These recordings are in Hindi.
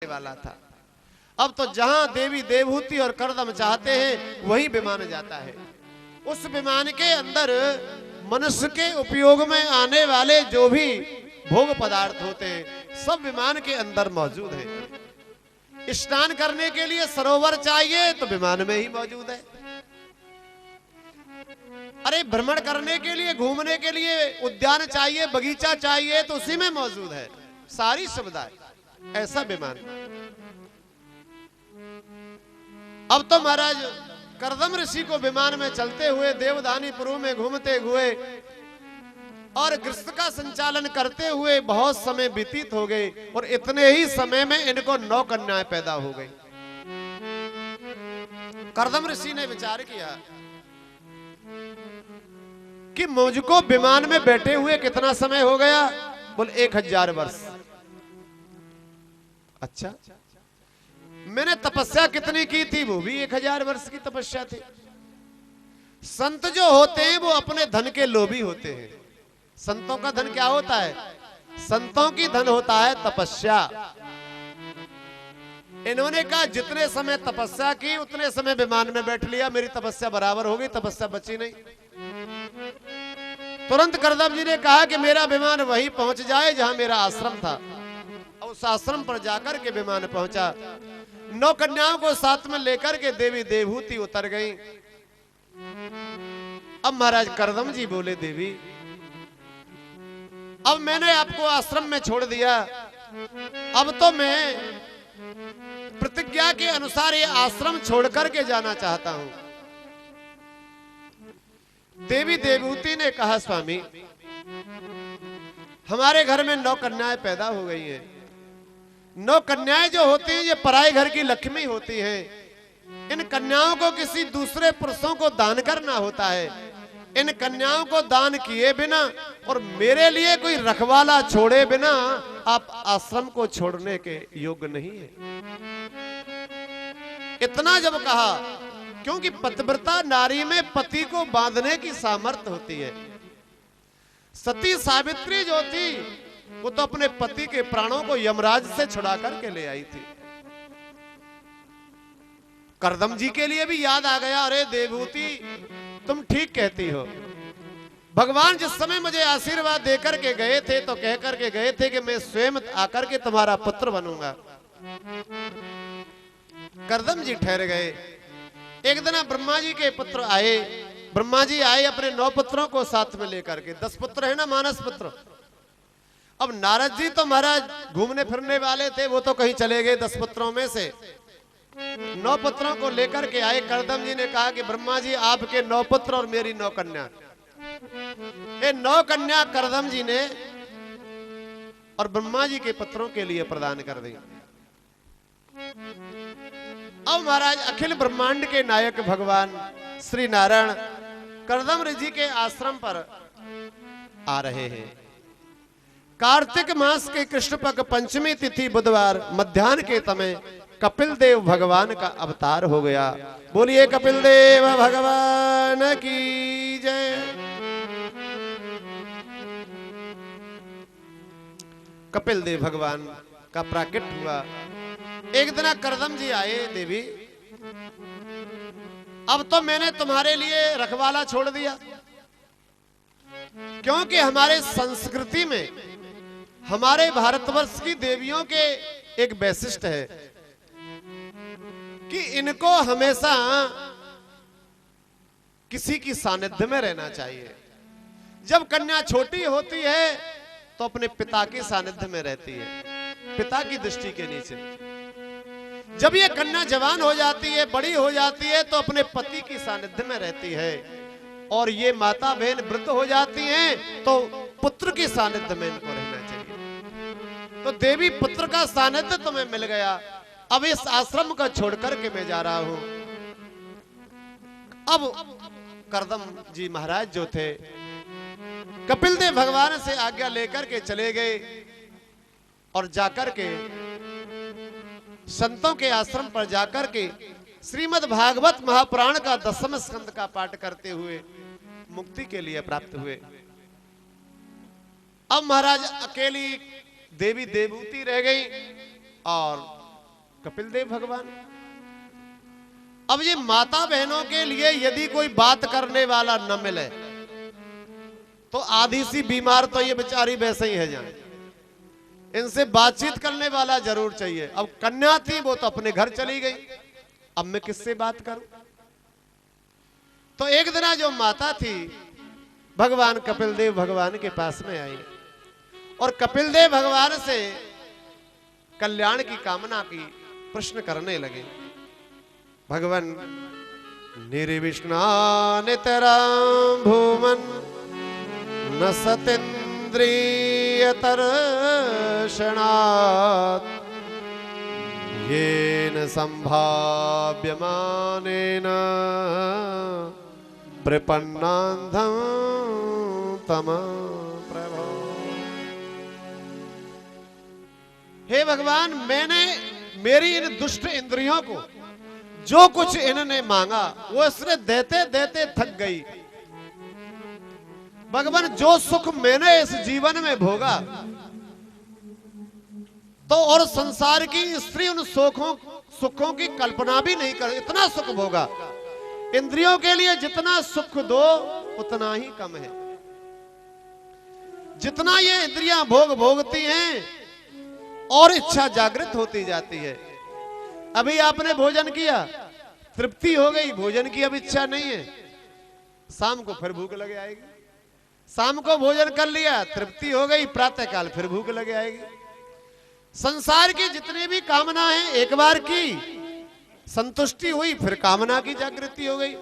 वाला था। अब तो जहां देवी देवहूति और करदम चाहते हैं वही विमान जाता है। उस विमान के अंदर मनुष्य के उपयोग में आने वाले जो भी भोग पदार्थ होते हैं सब विमान के अंदर मौजूद है। स्नान करने के लिए सरोवर चाहिए तो विमान में ही मौजूद है। अरे भ्रमण करने के लिए, घूमने के लिए उद्यान चाहिए, बगीचा चाहिए तो उसी में मौजूद है। सारी सुविधाएं, ऐसा विमान। अब तो महाराज करदम ऋषि को विमान में चलते हुए देवदानीपुर में घूमते हुए और गृहस्थ का संचालन करते हुए बहुत समय व्यतीत हो गए और इतने ही समय में इनको 9 कन्याएं पैदा हो गई। करदम ऋषि ने विचार किया कि मुझको विमान में बैठे हुए कितना समय हो गया? बोल 1000 वर्ष। अच्छा, मैंने तपस्या कितनी की थी? वो भी 1000 वर्ष की तपस्या थी। संत जो होते हैं वो अपने धन के लोभी होते हैं। संतों का धन क्या होता है? संतों की धन होता है तपस्या। इन्होंने कहा जितने समय तपस्या की उतने समय विमान में बैठ लिया, मेरी तपस्या बराबर हो गई, तपस्या बची नहीं। तुरंत करदम जी ने कहा कि मेरा विमान वहीं पहुंच जाए जहां मेरा आश्रम था। और उस आश्रम पर जाकर के विमान पहुंचा। 9 कन्याओं को साथ में लेकर के देवी देवहूति उतर गई। अब महाराज करदम जी बोले, देवी अब मैंने आपको आश्रम में छोड़ दिया, अब तो मैं प्रतिज्ञा के अनुसार ये आश्रम छोड़ करके जाना चाहता हूं। देवी देवहूति ने कहा, स्वामी हमारे घर में 9 कन्याएं पैदा हो गई हैं। 9 कन्याएं जो होती हैं ये पराए घर की लक्ष्मी होती हैं। इन कन्याओं को किसी दूसरे पुरुषों को दान करना होता है। इन कन्याओं को दान किए बिना और मेरे लिए कोई रखवाला छोड़े बिना आप आश्रम को छोड़ने के योग्य नहीं है। इतना जब कहा, क्योंकि पतिव्रता नारी में पति को बांधने की सामर्थ्य होती है। सती सावित्री जो थी वो तो अपने पति के प्राणों को यमराज से छुड़ा करके ले आई थी। करदम जी के लिए भी याद आ गया, अरे देवहूति तुम ठीक कहती हो। भगवान जिस समय मुझे आशीर्वाद देकर के गए थे तो कह करके गए थे कि मैं स्वयं आकर के तुम्हारा पुत्र बनूंगा। करदम जी ठहर गए। एक दिन ब्रह्मा जी के पुत्र आए। ब्रह्मा जी आए अपने 9 पुत्रों को साथ में लेकर के। 10 पुत्र है ना, मानस पुत्र। अब नारद जी तो महाराज घूमने फिरने वाले थे, वो तो कहीं चले गए 10 पुत्रों में से। 9 पुत्रों को लेकर के आए। करदम जी ने कहा कि ब्रह्मा जी आपके 9 पुत्र और मेरी 9 कन्या। ये 9 कन्या करदम जी ने और ब्रह्मा जी के पुत्रों के लिए प्रदान कर दी। अब महाराज अखिल ब्रह्मांड के नायक भगवान श्री नारायण करदम ऋषि के आश्रम पर आ रहे हैं। कार्तिक मास के कृष्ण पक्ष पंचमी तिथि बुधवार मध्याह्न के समय कपिल देव भगवान का अवतार हो गया। बोलिए कपिल देव भगवान की जय। कपिल देव भगवान का प्राकट हुआ। एक दिन करदम जी आए, देवी अब तो मैंने तुम्हारे लिए रखवाला छोड़ दिया, क्योंकि हमारे संस्कृति में हमारे भारतवर्ष की देवियों के एक वैशिष्ट है कि इनको हमेशा किसी की सानिध्य में रहना चाहिए। जब कन्या छोटी होती है तो अपने पिता के सानिध्य में रहती है, पिता की दृष्टि के नीचे। जब ये कन्या जवान हो जाती है, बड़ी हो जाती है तो अपने पति की सानिध्य में रहती है। और ये माता बहन वृद्ध हो जाती हैं तो पुत्र की सानिध्य में इनको रहना चाहिए। तो देवी पुत्र का सानिध्य तुम्हें मिल गया, अब इस आश्रम को छोड़ करके मैं जा रहा हूं। अब करदम जी महाराज जो थे कपिल देव भगवान से आज्ञा लेकर के चले गए और जाकर के संतों के आश्रम पर जाकर के श्रीमद् भागवत महापुराण का 10वें स्कंद का पाठ करते हुए मुक्ति के लिए प्राप्त हुए। अब महाराज अकेली देवी देवहूति रह गई और कपिल देव भगवान। अब ये माता बहनों के लिए यदि कोई बात करने वाला न मिले तो आधी सी बीमार तो ये बेचारी वैसे ही है जाए, इनसे बातचीत करने वाला जरूर चाहिए। अब कन्या थी वो तो अपने घर चली गई, अब मैं किससे बात करूं? तो एक दिन जो माता थी भगवान कपिल देव भगवान के पास में आई और कपिल देव भगवान से कल्याण की कामना की, प्रश्न करने लगे। भगवान निर्विष्णा नितरां भूमन न सतेन्द्रिय तर्षणात् येन संभाव्यमानेन प्रपन्नान्धं तम प्रभो। हे भगवान, मैंने मेरी इन दुष्ट इंद्रियों को जो कुछ इन्होंने मांगा वो इसने देते देते थक गई। भगवान, जो सुख मैंने इस जीवन में भोगा तो और संसार की स्त्री उन सुखों की कल्पना भी नहीं कर, इतना सुख भोगा। इंद्रियों के लिए जितना सुख दो उतना ही कम है। जितना ये इंद्रियां भोगती हैं और इच्छा जागृत होती जाती है। अभी आपने भोजन किया, तृप्ति हो गई, भोजन की अब इच्छा नहीं है, शाम को फिर भूख लगे आएगी। शाम को भोजन कर लिया, तृप्ति हो गई, प्रातःकाल फिर भूख लगे आएगी। संसार की जितनी भी कामना है एक बार की संतुष्टि हुई, फिर कामना की जागृति हो गई।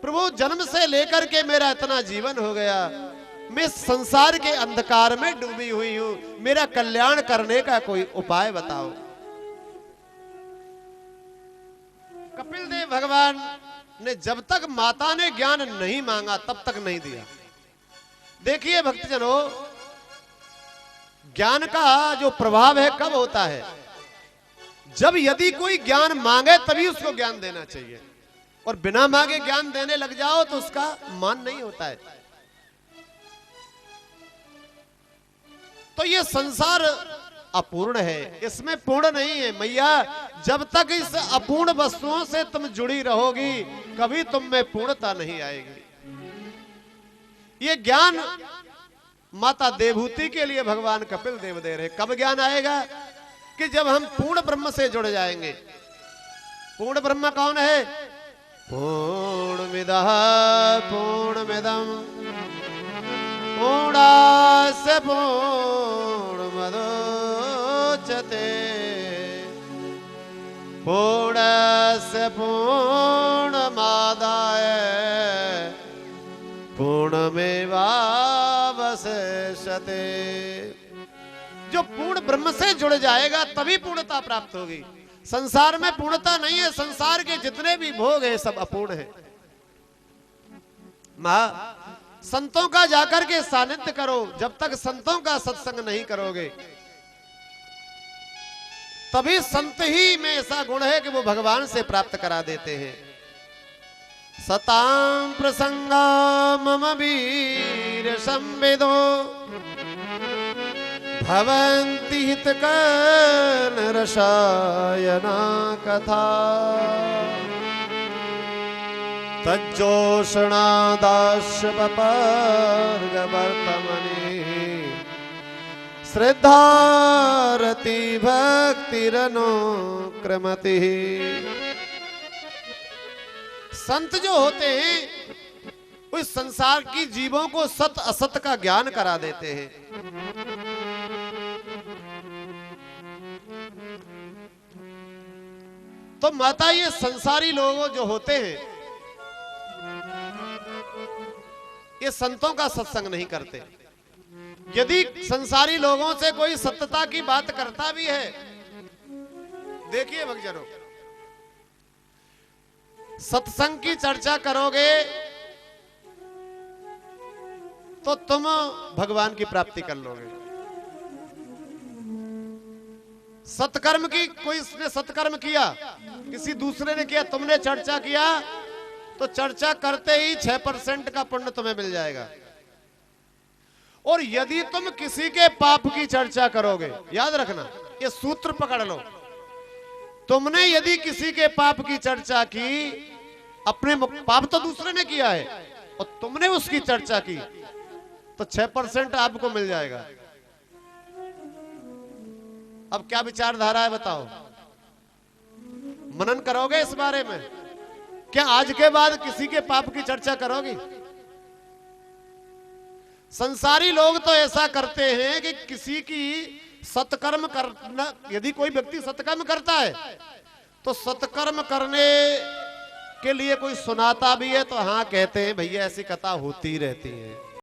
प्रभु, जन्म से लेकर के मेरा इतना जीवन हो गया, मैं संसार के अंधकार में डूबी हुई हूं, मेरा कल्याण करने का कोई उपाय बताओ। कपिल देव भगवान ने जब तक माता ने ज्ञान नहीं मांगा तब तक नहीं दिया। देखिए भक्तजनों, ज्ञान का जो प्रभाव है कब होता है? जब यदि कोई ज्ञान मांगे तभी उसको ज्ञान देना चाहिए, और बिना मांगे ज्ञान देने लग जाओ तो उसका मान नहीं होता है। तो ये संसार अपूर्ण है, इसमें पूर्ण नहीं है। मैया, जब तक इस अपूर्ण वस्तुओं से तुम जुड़ी रहोगी कभी तुम में पूर्णता नहीं आएगी। ये ज्ञान माता देवहूति के लिए भगवान कपिल देव दे रहे। कब ज्ञान आएगा? कि जब हम पूर्ण ब्रह्म से जुड़ जाएंगे। पूर्ण ब्रह्म कौन है? पूर्णमिदः पूर्णमिदं पूर्णास्य पूर्णमुदच्यते पूर्णस्य पूर्णमादाय पूर्णमेवावशिष्यते। जो पूर्ण ब्रह्म से जुड़ जाएगा तभी पूर्णता प्राप्त होगी। संसार में पूर्णता नहीं है, संसार के जितने भी भोग है सब अपूर्ण है। संतों का जाकर के सानिध्य करो। जब तक संतों का सत्संग नहीं करोगे तभी संत ही में ऐसा गुण है कि वो भगवान से प्राप्त करा देते हैं। सतां प्रसंगा मम वीर संवेदो भवन्ति हितकर्ण रसायना कथा तज्जोषणादाश्यपर्गवर्तमने श्रद्धारति भक्तिरनुक्रमति। संत जो होते हैं उस संसार की जीवों को सत असत का ज्ञान करा देते हैं। तो माता, ये संसारी लोग जो होते हैं ये संतों का सत्संग नहीं करते। यदि संसारी लोगों से कोई सत्यता की बात करता भी है, देखिए भक्तजनों, सत्संग की चर्चा करोगे तो तुम भगवान की प्राप्ति कर लोगे। सत्कर्म की, कोई इसने सत्कर्म किया, किसी दूसरे ने किया, तुमने चर्चा किया तो चर्चा करते ही 6% का पुण्य तुम्हें मिल जाएगा। और यदि तुम किसी के पाप की चर्चा करोगे, याद रखना, ये सूत्र पकड़ लो, तुमने यदि किसी के पाप की चर्चा की, अपने पाप तो दूसरे ने किया है और तुमने उसकी चर्चा की, तो 6% आपको मिल जाएगा। अब क्या विचारधारा है बताओ, मनन करोगे इस बारे में? क्या आज के बाद किसी के पाप की चर्चा करोगी? संसारी लोग तो ऐसा करते हैं कि किसी की सत्कर्म करना, यदि कोई व्यक्ति सत्कर्म करता है तो सत्कर्म करने के लिए कोई सुनाता भी है तो हाँ कहते हैं भैया ऐसी कथा होती रहती है।